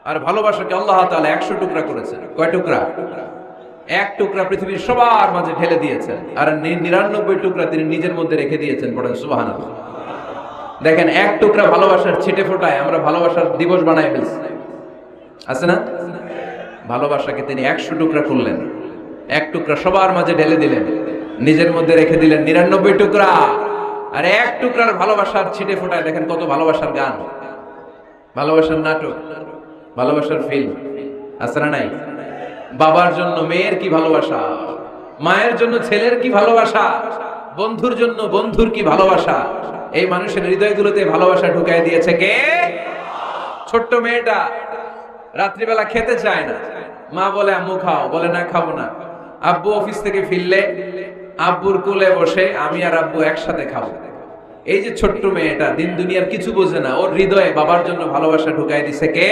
আর ভালোবাসাকে আল্লাহ তাআলা 100 টুকরা করেছেন। কয় টুকরা? এক টুকরা পৃথিবীর সবার মাঝে ঢেলে দিয়েছেন, আর 99 টুকরা তিনি নিজের মধ্যে রেখে দিয়েছেন। পড়েন সুবহানাল্লাহ। দেখেন, এক টুকরা ভালোবাসার ছিটে ফোটায় আমরা ভালোবাসার দিবস বানাই ফেলছি, আছে না? ভালোবাসাকে তিনি 100 টুকরা করলেন, এক টুকরা সবার মাঝে ঢেলে দিলেন, নিজের মধ্যে রেখে দিলেন 99 টুকরা। আর এক টুকরার ভালোবাসার ছিটে ফোটায় দেখেন কত ভালোবাসার গান, ভালোবাসার নাটক, ভালোবাসার ফিল্ম, আছে না নাই? বাবার জন্য মেয়ের কি ভালোবাসা, মায়ের জন্য ছেলের কি ভালোবাসা, বন্ধুর জন্য বন্ধুর কি ভালোবাসা। এই মানুষের হৃদয়গুলোতে ভালোবাসা ঢুকাই দিয়েছে কে? ছোট্ট মেয়েটা রাত্রিবেলা খেতে চায় না, মা বলে আম্মু খাও, বলে না খাবো না। আব্বু অফিস থেকে ফিরলে আব্বুর কোলে বসে আমি আর আব্বু একসাথে খাবো। এই যে ছোট্ট মেয়েটা দিন দুনিয়ার কিছু বোঝে না, ওর হৃদয়ে বাবার জন্য ভালোবাসা ঢুকাই দিছে কে?